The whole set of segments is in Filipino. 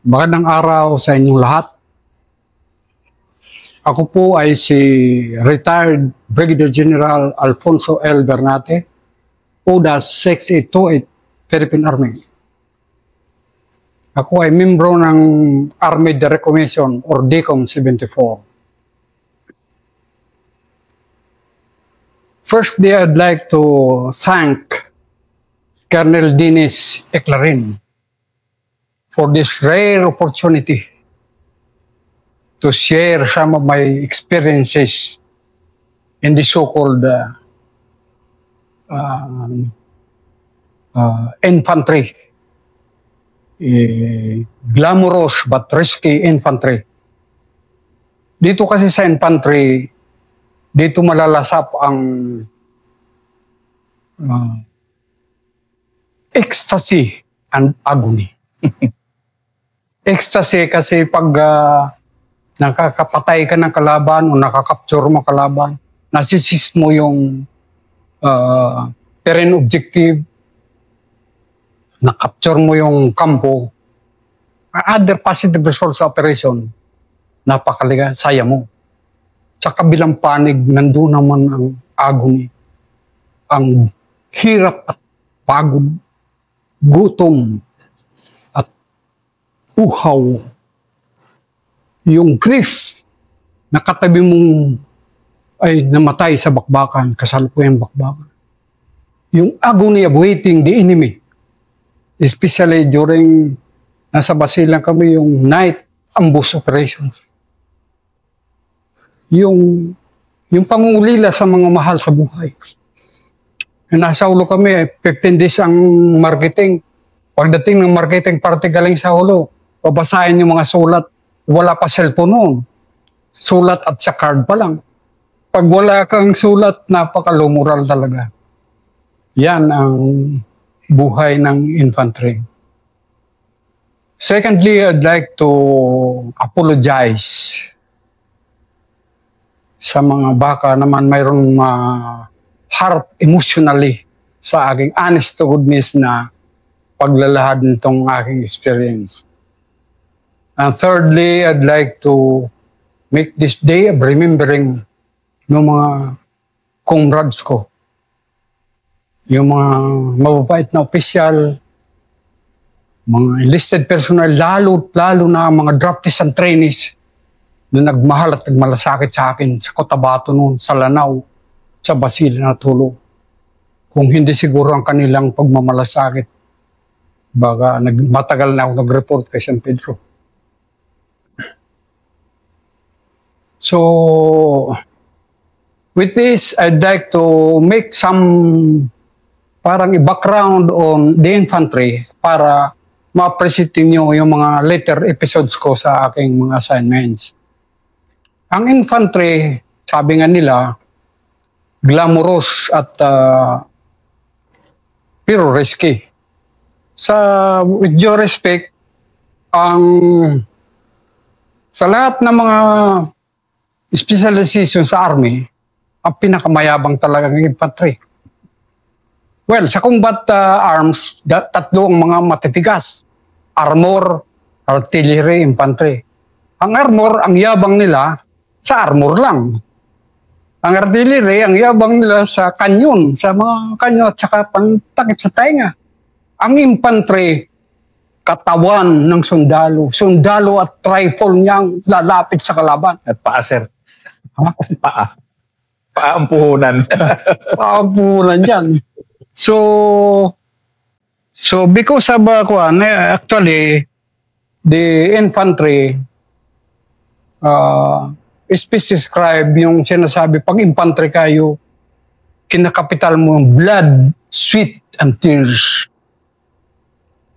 Magandang araw sa inyong lahat. Ako po ay si retired Brigadier General Alfonso L. Bernate, ODA 6828, Philippine Army. Ako ay membro ng Army Direct Commission or DECOM 74. Firstly, I'd like to thank Colonel Dennis Eclarin for this rare opportunity to share some of my experiences in the so-called infantry, glamorous but risky infantry. Dito kasi sa infantry, dito malalasap ang ecstasy and agony. Ecstasy kasi pag nakakapatay ka ng kalaban o nakakapture mo kalaban, nasisis mo yung terrain objective, nakapture mo yung kampo, other positive results sa operation, napakaliga, saya mo. Sa kabilang panig, nandun naman ang agony, ang hirap at pagod, gutom, uhaw, yung grief na katabi mong ay namatay sa bakbakan, kasalukuyang bakbakan. Yung agony of waiting the enemy, especially during nasa Basilan kami, yung night ambush operations. Yung pangungulila sa mga mahal sa buhay. Nasa ulo kami, 15 days ang marketing. Pagdating ng marketing party galing sa ulo, babasahin yung mga sulat. Wala pa cellphone noon. Sulat at sa card pa lang. Pag wala kang sulat, napakalumural talaga. Yan ang buhay ng infantry. Secondly, I'd like to apologize sa mga baka naman mayroong heart emotionally sa aking honest to goodness na paglalahad nitong aking experience. And thirdly, I'd like to make this day of remembering ng mga comrades ko. Yung mga mababait na opisyal, mga enlisted personnel, lalo na mga draftees and trainees na nagmahal at nagmalasakit sa akin sa Cotabato noon, sa Lanao, sa Basilan at Tulo. Kung hindi siguro ang kanilang pagmamalasakit, baka matagal na ako nag-report kay San Pedro. So, with this, I'd like to make some parang background on the infantry para ma-appreciate nyo yung mga later episodes ko sa aking mga assignments. Ang infantry, sabi nga nila, glamorous at pero risky. With due respect, sa lahat ng mga specialization sa Army, ang pinakamayabang talaga ng infantry. Well, sa combat arms, tatlo ang mga matitigas. Armor, artillery, infantry. Ang armor, ang yabang nila, sa armor lang. Ang artillery, ang yabang nila sa kanyon, sa mga kanyon at saka pantakip sa tainga. Ang infantry, katawan ng sundalo. Sundalo at rifle niyang lalapit sa kalaban. At paa, sir. Paa. Paa ang puhunan. Paa ang puhunan yan. So because of actually, the infantry is describe yung sinasabi, pag infantry kayo, kinakapital mo yung blood, sweat, and tears.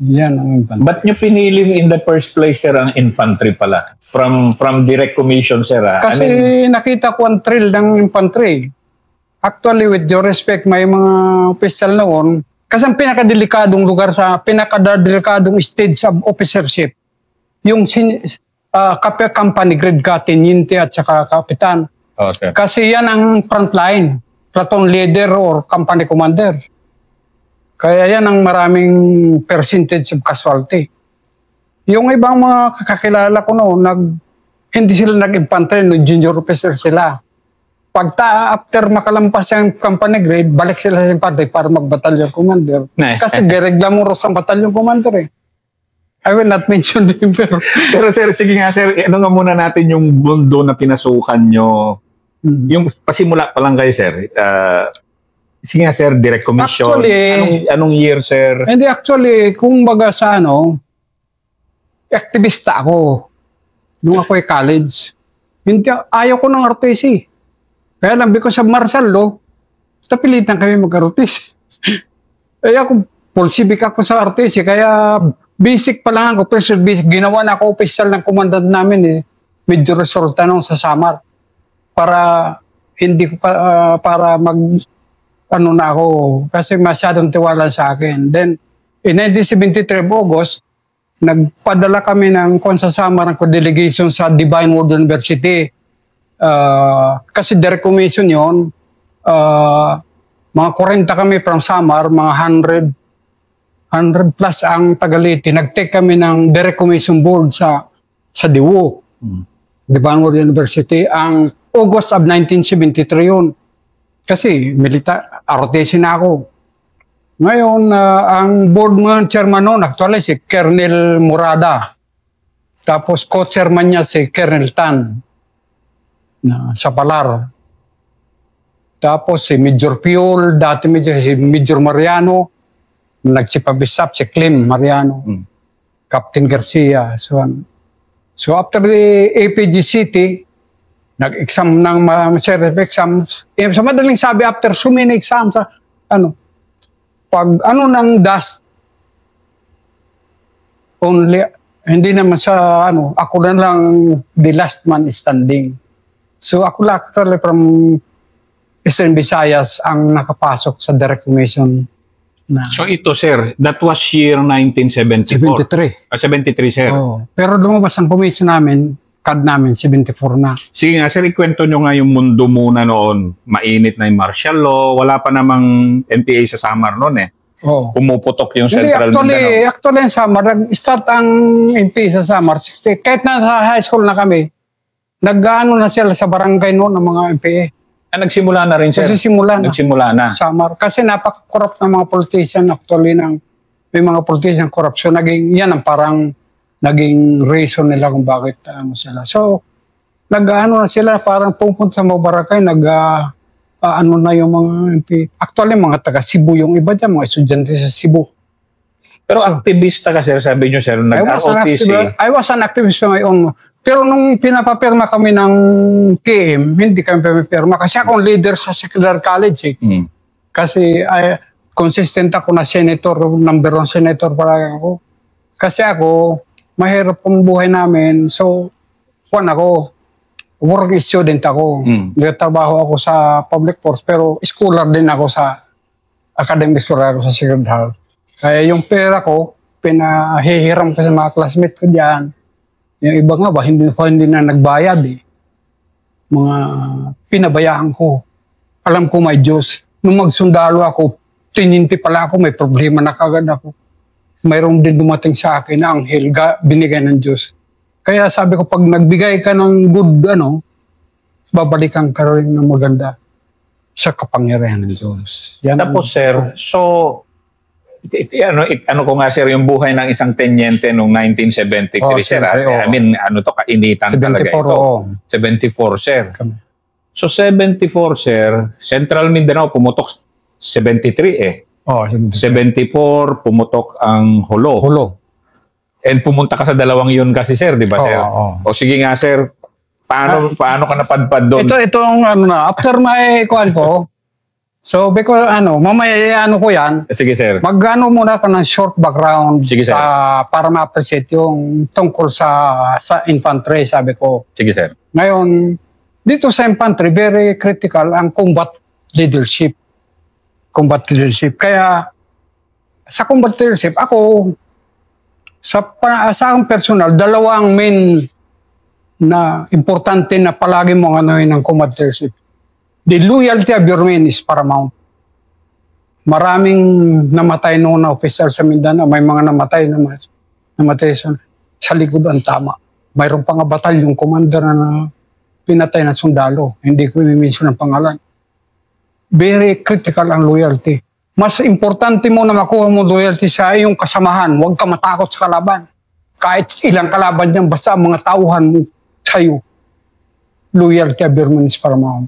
Yan ang infantry. Ba't nyo pinili in the first place, sir, ang infantry pala? From direct commission, sir? Kasi nakita ko ang thrill ng infantry. Actually, with due respect, may mga official noon, kasi ang pinakadelikadong lugar sa pinakadelikadong stage of officership, yung company grade ka, teniente at saka kapitan. Oh, sir. Kasi yan ang frontline, platoon leader or company commander. Kaya yan ang maraming percentage of casualty. Yung ibang mga kakilala ko noon, hindi sila nag-infantry, junior officer sila. After makalampas yung company grade, balik sila sa infantry para mag-battalion commander. Kasi diregla mo rin sa battalion commander eh. I will not mention him pero... Pero sir, sige nga sir, ano nga muna natin yung mundo na pinasukan nyo. Yung pasimula pa lang kayo sir. Sige nga sir, direct commission. Actually, anong year sir? Hindi actually, kung baga sa aktivista ako. Nung ako ay college. Hindi, ayaw ko ng RTC. Kaya lang, because of martial law, napilitan kami mag-RTC. Kaya ako, full civic ako sa RTC. Kaya basic pa lang ako, official basic. Ginawa na ako official ng commandant namin eh. Medyo resulta nung sa Samar. Para hindi ko, para na ako. Kasi masyadong tiwala sa akin. Then, in 1973 August, nagpadala kami ng sa Samar ng delegation sa Divine Word University. Kasi direct commission yun. Mga 40 kami from Samar, mga 100 plus ang Tagaliti. Nag-take kami ng direct commission board sa Diwo. Divine Word University. Ang August of 1973 yun. Kasi ROTC na ako. Ngayon, ang board chairman noon, actually si Colonel Murada. Tapos co-chairman niya si Colonel Tan sa Palar. Tapos si Major Piol, dati si Major Mariano, nagsipabisap si Clem Mariano, Captain Garcia, so on. So after the APG City, nag-exam ng series exams. Sa madaling sabi, after so many exams, pag ng dust, only, hindi naman sa ako na lang the last man standing. So ako lang actually from Eastern Visayas ang nakapasok sa direct commission. So ito sir, that was year 1974? 73. 73 sir. Oh, pero lumabas ang commission namin, CAD namin, 74 na. Sige nga sir, ikwento nyo nga yung mundo muna noon. Mainit na yung martial law, wala pa namang NPA sa Samar noon eh. Oh. Pumuputok yung Central Mindanao. Actually, sa Samar, nag-start ang NPA sa Samar, 60. Kahit na sa high school na kami, nag-ano na sila sa barangay noon ng mga NPA. Nagsimula na rin sir? Nagsimula na. Samar. Kasi napaka-corrupt ng mga politician actually may mga politician corruption. Yan ang parang naging reason nila kung bakit sila. So, nag-ano na sila, parang pupunta sa mga barangay, na yung mga MP. Actually, mga taga Cebu yung iba dyan, mga estudyante sa Cebu. Pero aktivista ka sir, sabi nyo sir, nag-ROTC. I was an activist on my own. Pero nung pinapapirma kami ng KM, hindi kami pinapapirma. Kasi akong leader sa Secular College eh. Kasi consistent ako na senator, number 1 senator para ako. Kasi ako, mahirap ang buhay namin. So, work student ako. Nagtatrabaho ako sa public force, pero scholar din ako sa academic scholar ako sa Sacred Heart. Kaya yung pera ko, pinahihiram ko sa mga classmates ko dyan. Yung iba nga ba, hindi na nagbayad eh. Mga pinabayaan ko. Alam ko may Diyos. Nung magsundalo ako, tininti pala ako, may problema na kagad ako. Mayroong din dumating sa akin na anghel, binigay ng Diyos. Kaya sabi ko, pag nagbigay ka ng good, babalikan ka rin ng maganda sa kapangyarihan ng Diyos. Yan. Tapos sir, so, ano ko nga sir, yung buhay ng isang tenyente noong 1973 sir. I mean, kainitan 74, talaga ito. 74 sir. So 74 sir, Central Mindanao pumutok 73 eh. 74 pumutok ang Jolo. And pumunta ka sa dalawang yun kasi sir, di ba sir? O sige nga sir, paano ka napadpad doon? Itong after my kuhan ko, so because mamaya ko yan. Sige sir. Mag-ano muna ka ng short background. Sige, sir. Para ma-appreciate yung tungkol sa infantry, sabi ko. Sige sir. Ngayon, dito sa infantry, very critical ang combat leadership. Kaya sa combat leadership, ako sa akong personal, dalawang main na importante na palagi mong ng combat leadership. The loyalty of your men is paramount. Maraming namatay noon na officer sa Mindanao. May mga namatay sa sa likod ang tama. Mayroon pa nga batalyong commander na pinatay na sundalo. Hindi ko i-mention ang pangalan. Very critical ang loyalty. Mas importante mo na makuha mo loyalty sa iyong kasamahan. Huwag ka matakot sa kalaban. Kahit ilang kalaban niyan, basta ang mga tauhan mo sa'yo. Loyalty of your means paramount.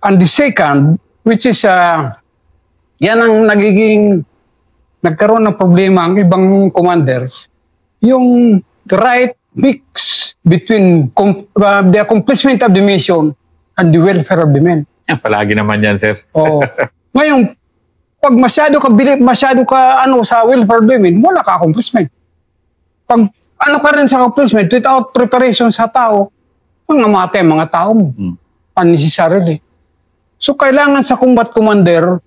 And the second, which is, yan ang nagkaroon ng problema ang ibang commanders, yung right mix between the accomplishment of the mission and the welfare of the men. Palagi naman yan, sir. Oo. Ngayon, pag masyado ka sa welfare of the men, wala ka accomplishment. Pag ano ka rin sa accomplishment, without preparation sa tao, mangamatay ang mga tao mo. Unnecessarily. So, kailangan sa combat commander,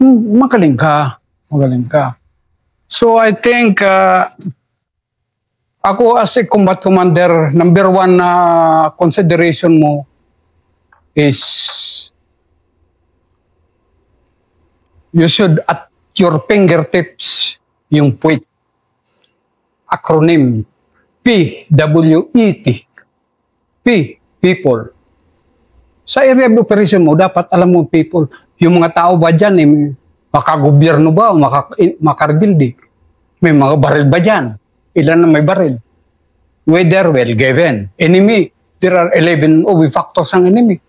magaling ka. Magaling ka. So, I think, ako as a combat commander, number one na consideration mo is you should at your fingertips yung PWET. Acronym PWET. P, people. Sa area of operation mo, dapat alam mo people. Yung mga tao ba dyan, makagobyerno ba o makarebuild? May mga baril ba dyan? Ilan na may baril? Weather, well given. Enemy, there are 11 OB factors ng enemy.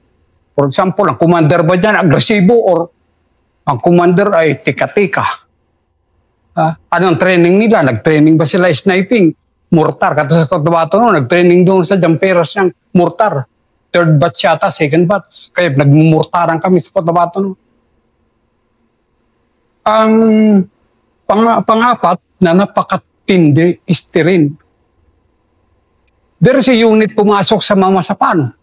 For example, ang commander ba dyan, agresibo or ang commander ay tika-tika. Anong training nila? Nag-training ba sila sniping? Mortar. Kato sa Cotabato no, nag-training doon sa Jamperas ng mortar. Third batch yata, second batch. Kaya nagmumortaran kami sa Cotabato no. Ang pang-apat na napakatindi is terrain. There is a unit pumasok sa Mamasapan.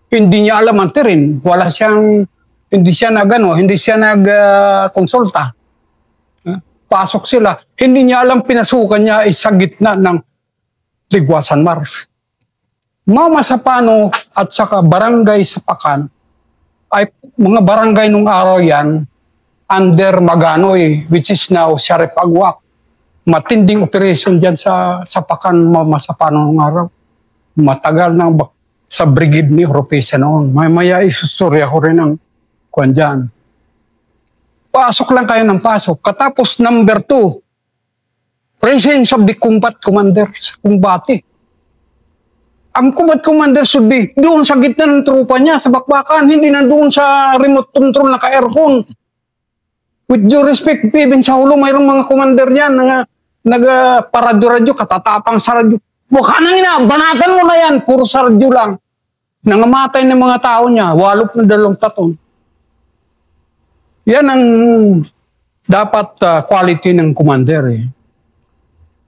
Hindi niya alam ang terrain. Hindi siya nag-konsulta. Pasok sila. Hindi niya alam, pinasukan niya ay sa gitna ng Ligwasan Mars. Mamasapano at saka barangay Sapakan ay mga barangay nung araw yan under Maganoy, which is now Sheriff Agwak. Matinding operation dyan sa Sapakan, Mamasapano nung araw. Matagal na sa brigade ni Oropesa noon. Maya isustorya ko rin ang kuwan dyan. Pasok lang kayo ng pasok. Katapos number 2, presence of the combat commanders, kumbate. Ang combat commander should be doon sa gitna ng trupa niya, sa bakbakan, hindi na doon sa remote control na ka-aircon. With due respect, even sa hulo, mayroong mga commander yan na nag-paradyo-radyo, katatapang sa radyo. Mukha nang ina, banatan mo na yan, puro sa radyo lang. Nangamatay ng mga tao niya, 82 taon. Yan ang dapat quality ng commander.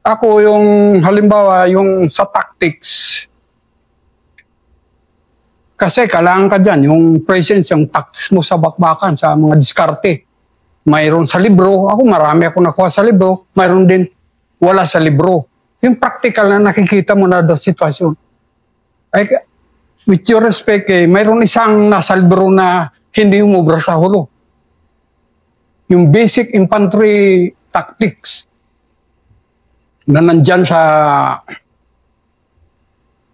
Ako yung halimbawa yung sa tactics. Kasi kailangan ka dyan, yung presence, yung tactics mo sa bakbakan, sa mga diskarte. Mayroon sa libro, marami ako nakuha sa libro, mayroon din wala sa libro. Yung practical na nakikita mo na doon sitwasyon. With your respect, mayroon isang nasa libro na hindi umubra sa hulo. Yung basic infantry tactics na nandyan sa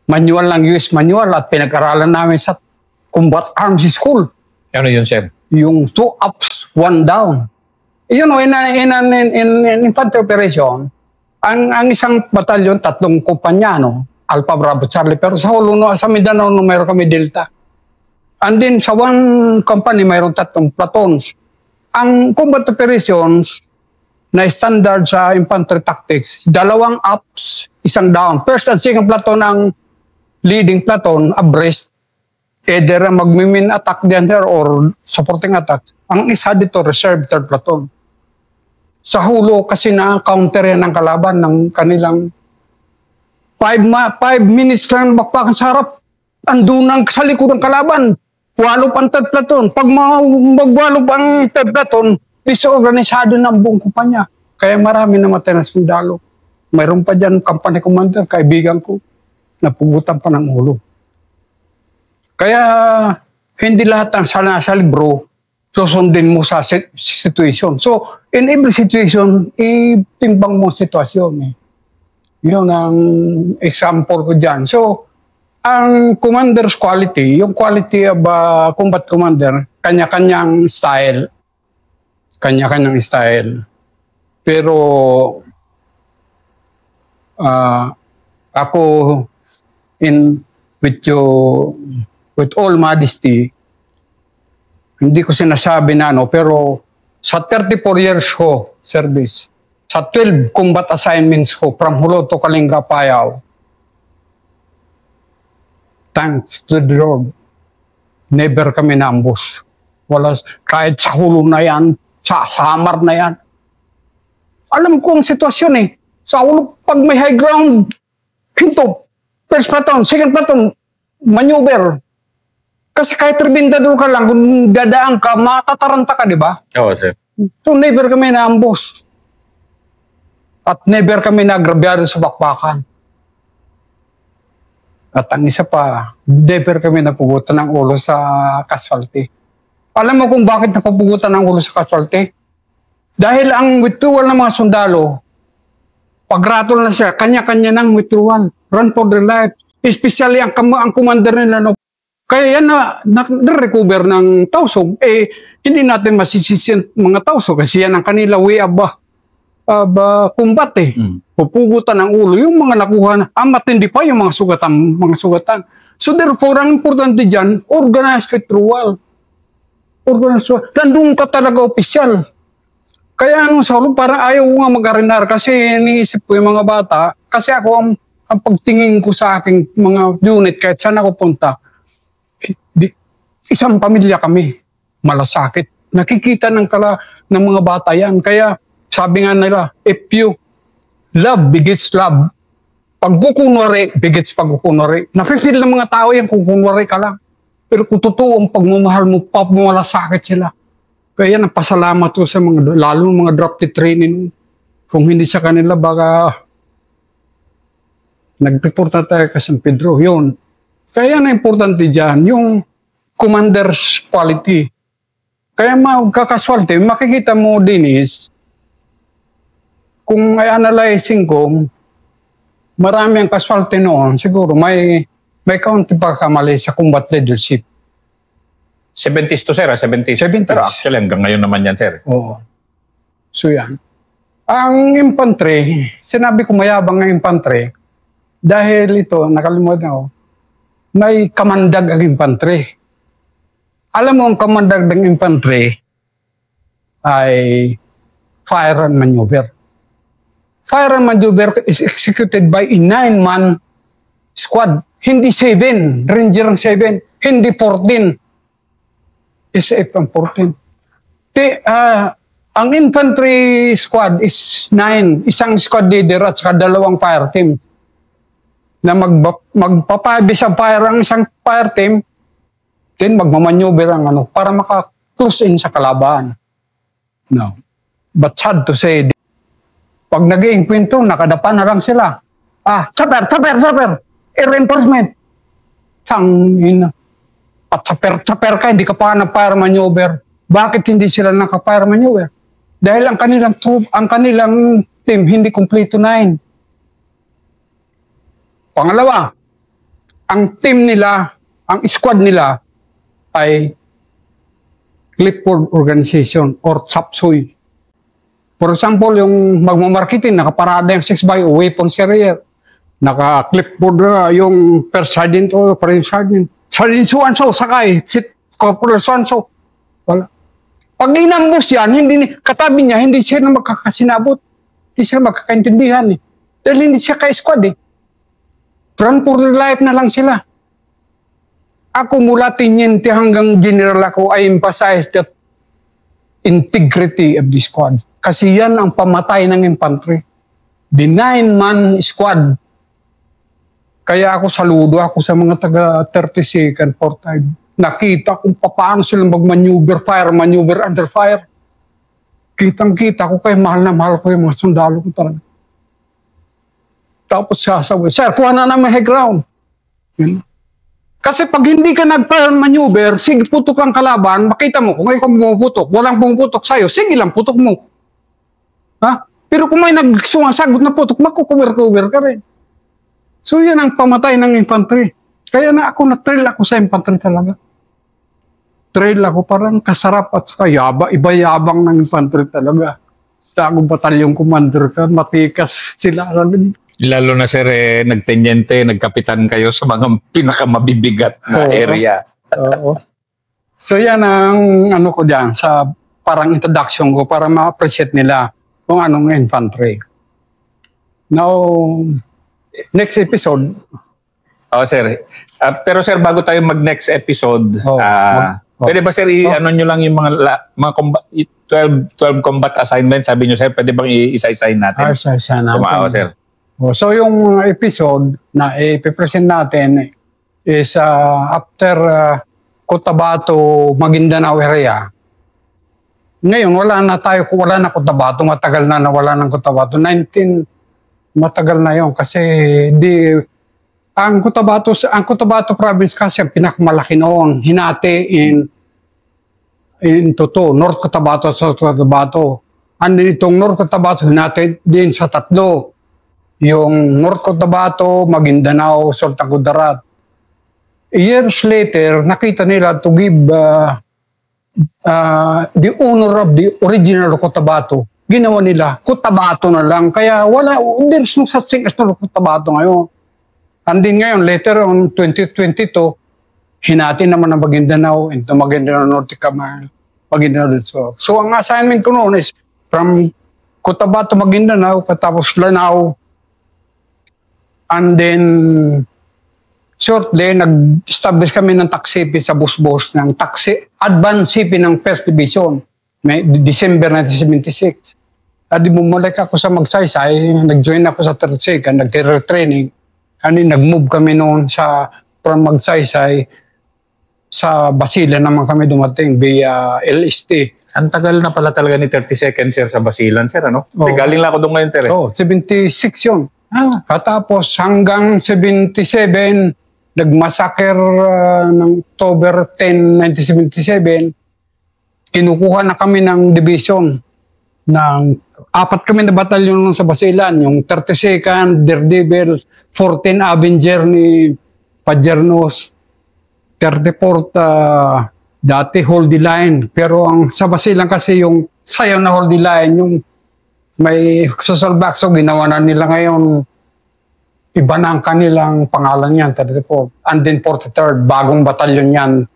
manual ng US manual at pinag-aralan namin sa Combat Arms School. Ano yun, sir? Yung 2 ups, 1 down. In infantry operation, ang isang batalyon, 3 kumpanya, Alpha, Bravo, Charlie. Pero sa hulo, sa Mindanao, mayroon kami Delta. And then sa 1 company, mayroon 3 platons. Ang combat operations na standard sa infantry tactics, 2 ups, 1 down. First and second platoon ang leading platoon abreast, either mag-min attack diyan or supporting attack. Ang isa dito, reserve 3rd platoon. Sa hulo kasi na-counter yan ng kalaban ng kanilang 5 minutes lang bakbakan sa harap. Andun sa likod ng kalaban. 8 ang 3rd platoon. Pag magwalo ang 3rd platoon, disorganisado ng buong kumpanya. Kaya marami namatay na sundalo. Mayroon pa dyan company commander, kaibigan ko, napugutan pa ng ulo. Kaya hindi lahat ng nasa libro susundin mo sa situation. So, in every situation, itimbang mo sitwasyon. Yun ang example ko dyan. So, ang commander's quality, yung quality of combat commander, kanya-kanyang style. Kanya-kanyang style. Pero, ako, with all modesty, hindi ko sinasabi na pero sa 34 years ko service, sa 12 combat assignments ko from Hulo to Kalinga, Payao, thanks to the Lord, never kami na-ambush. Wala, kahit sa Hulo na yan, sa Samar na yan. Alam ko ang sitwasyon Sa Hulo, pag may high ground, hinto, first platoon, second platoon, maneuver. Kasi kahit tribindador ka lang, kung dadaan ka, matataranta ka, di ba? Oo, sir. So, never kami na-ambush. At never kami nagrabyado sa bakbakan. At ang isa pa, never kami napugutan ng ulo sa casualty. Alam mo kung bakit napapugutan ng ulo sa casualty? Dahil ang withdrawal ng mga sundalo, pag-rattle na siya, kanya-kanya ng withdrawal. Run for their life. Especially ang commander nila, kaya yan na-recover ng Tausog, hindi natin masisisi mga Tausog kasi yan ang kanila way of combat Pupugutan ng ulo yung mga nakuha na, matindi pa yung mga sugatan. So therefore, ang importante dyan, organized withdrawal. Nandun ka talaga opisyal. Kaya sa ulo, parang ayaw ko nga mag-arinar kasi iniisip ko yung mga bata, kasi ako ang pagtingin ko sa aking mga unit, kahit saan ako punta, isang pamilya kami, malasakit. Nakikita ng mga bata yan. Kaya sabi nga nila, if you love begets love, pagkukunwari begets pagkukunwari. Nafe-feel ng mga tao yan kung kunwari ka lang. Pero kung totoo ang pagmamahal mo, malasakit sila. Kaya napasalamat ko sa mga, lalo mga drafted training. Kung hindi sa kanila, baka nag-report na tayo ka San Pedro. Yun. Kaya na importante dyan, yung commander's quality. Kaya magkakaswerte, makikita mo din kung i-analyzing ko, marami ang kaswalte noon, siguro may kaunti pa kamali sa combat leadership. 70s to, sir, 70s. 70s. Pero actually, hanggang ngayon naman yan, sir. Oo. So yan. Ang infantry, sinabi ko mayabang ang infantry, dahil ito, nakalimutan ako, may kamandag ang infantry. Alam mo, ang kamandag ng infantry ay fire and maneuver. Fire and maneuver is executed by a 9-man squad. Hindi 7, Ranger ang 7, hindi 14. SF ang 14. Ang infantry squad is 9, isang squad leader at saka 2 fire team. Na magpapabi sa fire ang isang fire team, then magmamaneuver ang para maka-close in sa kalaban. No. But sad to say, pag nag-iinkwento, nakadapa na lang sila. Chopper! Reinforcement! Tangina. At chopper ka, hindi ka pa nag-fire maneuver. Bakit hindi sila naka-fire maneuver? Dahil ang kanilang team hindi kumpleto 9. Pangalawa, ang team nila, ang squad nila ay clipboard organization or chapsuy. For example, yung magmamarketing, nakaparada yung 6x weapons carrier. Naka-clipboard yung first sergeant o first sergeant. Sergeant so-and-so, sakay, corporal so-and-so. Wala. Pag inambos yan, katabi niya, hindi siya na magkakasinabot. Hindi siya magkakaintindihan. Dahil hindi siya ka-squad Run for their life na lang sila. Ako mula tiniente hanggang general ako, I emphasize that integrity of the squad. Kasi yan ang pamatay ng infantry. The 9-man squad. Kaya ako saludo ako sa mga taga 32nd, 45. Nakita kung paano sila mag-maneuver, fire, maneuver, under fire. Kitang-kita ko kaya mahal na mahal ko yung mga sundalo ko talaga. Tapos sasabi, sir, kuha na namin high ground. Yun. Kasi pag hindi ka nag-fire maneuver, sige putok ang kalaban, makita mo kung ikaw pumuputok, walang pumuputok sa'yo, sige lang putok mo. Pero kung may nagsumasagot na putok, makukuwer-cover ka rin. So yan ang pamatay ng infantry. Kaya na ako, na-trail ako sa infantry talaga. Trail ako, parang kasarap at kayaba, iba-yabang ng infantry talaga. Sa akong batalyong commander ka, matikas sila. Lalo na sir, nagtenyente, nagkapitan kayo sa mga pinakamabibigat na area. Oo. So yan ang ano ko dyan, sa parang introduction ko para ma-appreciate nila kung anong infantry. Now, next episode. Sir. Pero sir, bago tayo mag-next episode, pwede ba sir, ano nyo lang yung mga 12 combat assignments, sabi nyo sir, pwede bang isa-isahin natin? Isa-isahin natin. Sir. So yung episode na ipipresent natin is after Cotabato, Maguindanao area. Ngayon, wala na Cotabato, matagal na nawala ng Cotabato. Matagal na yon kasi ang Cotabato province kasi ang pinakamalaki noon, hinati in toto, North Cotabato, South Cotabato. And itong North Cotabato, hinati din sa tatlo. Yung North Cotabato, Maguindanao, Sultan Kudarat. Years later, nakita nila to give the owner of the original Cotabato. Ginawa nila, Cotabato na lang. Kaya there's no such thing as Cotabato ngayon. And then ngayon, later on 2022, hinati naman ang Maguindanao into Maguindanao Norte, Maguindanao del Sur. So ang assignment ko noon is from Cotabato, Maguindanao, katapos Lanao, and then shortly, nag-establish kami ng taksipi sa Busbos, ng advance CP ng 1st Division, December 1976. At bumalik ako sa Magsaysay, nag-join ako sa 3rd Second, nag-terror training. Nag-move kami noon from Magsaysay, sa Basilan naman kami dumating via LST. Ang tagal na pala talaga ni 32nd sir sa Basilan, sir, ano? Galing lang ako doon ngayon, sir. 76 yun. Katapos hanggang 77, nag-massacre ng October 10, 1977. Kinukuha na kami ng division. Apat kami na batalyon sa Basilan. Yung 32nd, Daredevil, 14 Avenger ni Pajernos, 34th, dati Holy Line. Pero ang sa Basilan kasi yung sayaw na Holy Line, yung may social box, so ginawa na nila ngayon, iba na ang kanilang pangalan yan, 34. And then 43rd, bagong batalyon yan,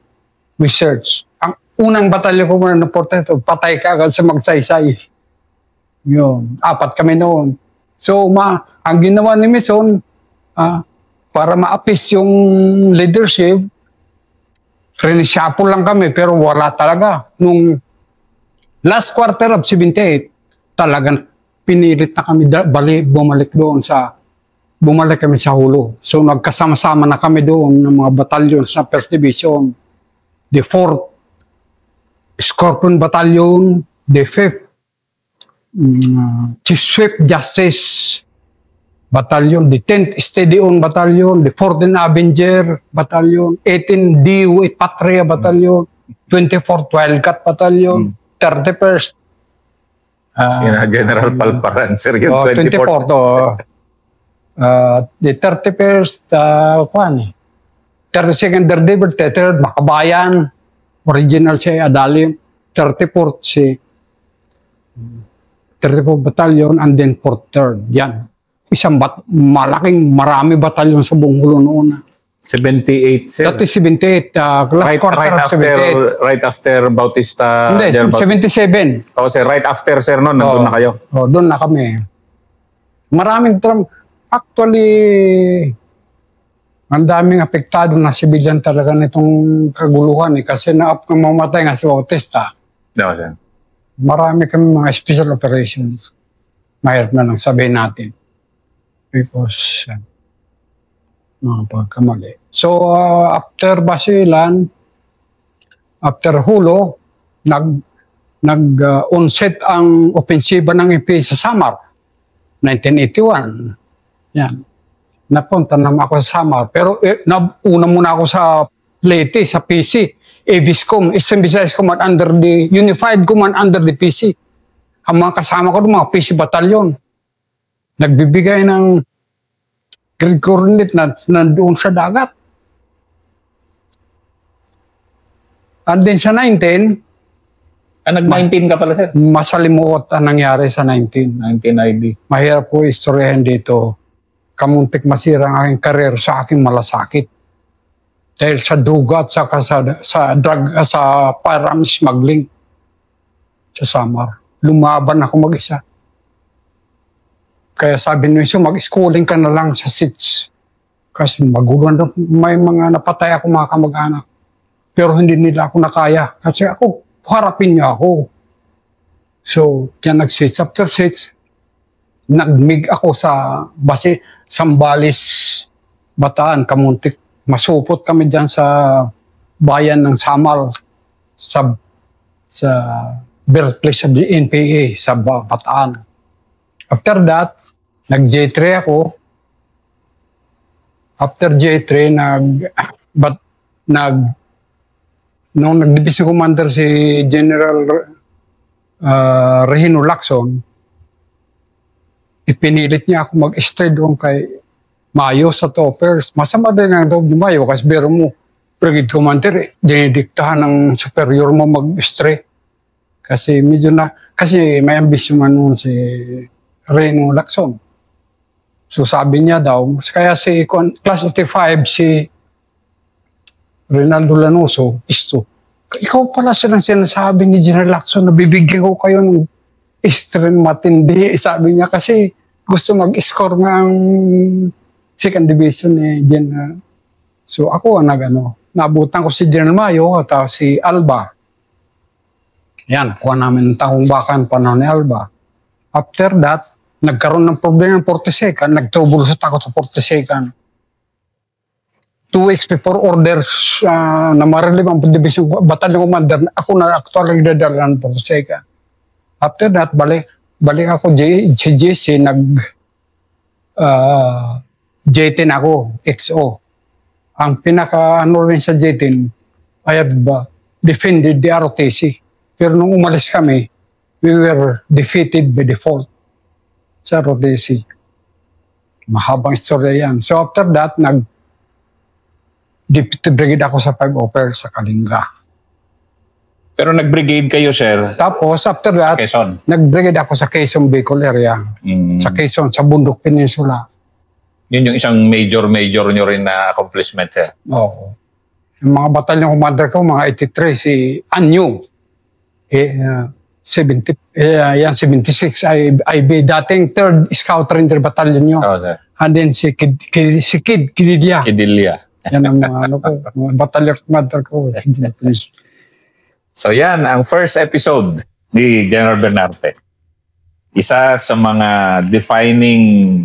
research. Ang unang batalyon ko muna ng 43rd, patay ka agad sa Magsaysay. Yun, 4 kami noon. So, ang ginawa ni Mason, para ma-appease yung leadership, renisyapo lang kami, pero wala talaga. Nung last quarter of 78, talagang pinilit na kami bumalik kami sa Hulo. So nagkasama-sama na kami doon ng mga batalyon sa 1st Division, the 4th Scorpion Battalion, the 5th Swift Justice Battalion, the 10th Steady On Battalion, the 14th Avenger Battalion, 18th DU8 Patria Battalion, 24th Wildcat Battalion, 31st General Palparan, sir, yung 24th. The 31st, 32nd Daredevil, 33rd Makabayan, original si Adalium, 34th si 34th Battalion, and then 43rd. Yan. Isang marami batalyon sa buong Hulo noon. 78, sir. Dati 78. Right after Bautista. Hindi, 77. Sir, right after, sir, no? Nandun na kayo. Doon na kami. Maraming actually, ang daming apektado na sibilyan talaga nitong kaguluhan kasi mamatay nga si Bautista. No, sir. Marami kami mga special operations. Mahirap na lang sabihin natin. Because mga pagkamali. So, after Basilan, after Hulo, nag-onset ang opensiba ng EP sa Samar, 1981. Yan. Napunta naman ako sa Samar. Pero una muna ako sa Leyte, sa PC. Eviscom, Eastern Visayas Command under the Unified Command under the PC. Ang mga kasama ko doon, mga PC Battalion, nagbibigay ng grade coordinate na nandoon sa dagat. And then sa 19, nag-19 ka pala, sir? Masalimuot ang nangyari sa 19. 19 ID. Mahirap po istoryahin dito. Kamuntik masira ang aking karir sa aking malasakit. Dahil sa duga at sa firearm smuggling sa Samar. Lumaban ako mag-isa. Kaya sabi nyo, mag-schooling ka na lang sa SITS. Kasi magulo na, may mga napatay ako mga kamag-anak. Pero hindi nila ako nakaya. Kasi ako, harapin niyo ako. So, kaya nag-SITS. After SITS, nag-MIG ako sa base Sambales, Bataan, Kamuntik. Masupot kami dyan sa bayan ng Samar, sa birthplace of the NPA, sa Bataan. After that, nag-J3 ako. After J3, nung nag-division commander si General Regino Lacson, ipinilit niya ako mag-stay doon kay Mayo sa toppers. Masama din ang loob ni Mayo kasi biro mo, brigade commander, dinidiktahan ng superior mo mag-stay. Kasi medyo kasi may ambisyon man noon si Regino Lacson. So sabi niya daw, kaya si Class 85, si Rinaldo Lanoso, ikaw pala silang sinasabi ni General Lacson na bibigyan ko kayo ng extreme matindi. Sabi niya kasi gusto mag-score ng second division ni General. So ako naabutan ko si General Mayo at si Alba. Yan, kuha namin ng taong bakan panahon ni Alba. After that, nagkaroon ng problema ng 42nd, nagtrubulusot ako sa 42nd. 2 weeks before orders na ma-relieve ang division battalion commander, ako na actually nagdadala ng 42nd. After that, balik ako sa JC, J10 ako, XO. Ang rin sa J10, I have defended the ROTC. Pero nung umalis kami, we were defeated by default sa ROTC. Mahabang istorya yan. So after that, Deputy Brigade ako sa 5 Oper sa Kalinga. Pero nag-brigade kayo, sir? Tapos, after that, nag-brigade ako sa Quezon Bicol area. Sa Quezon, sa Bundok Peninsula. Yun yung isang major nyo rin na accomplishment, sir? Oo. Yung mga batalyon commander ko, mga 83, si Anyo. 76 IB, dating 3rd Scout Ranger Battalion nyo. Oo, sir. And then si Kidilya. Yan ang mga batalyon commander ko. So yan, ang first episode ni General Bernarte. Isa sa mga defining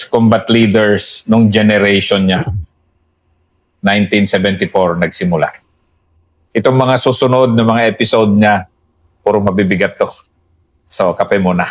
combat leaders nung generation niya. 1974 nagsimula. Itong mga susunod na mga episode niya, puro mabibigat to. So, kape muna.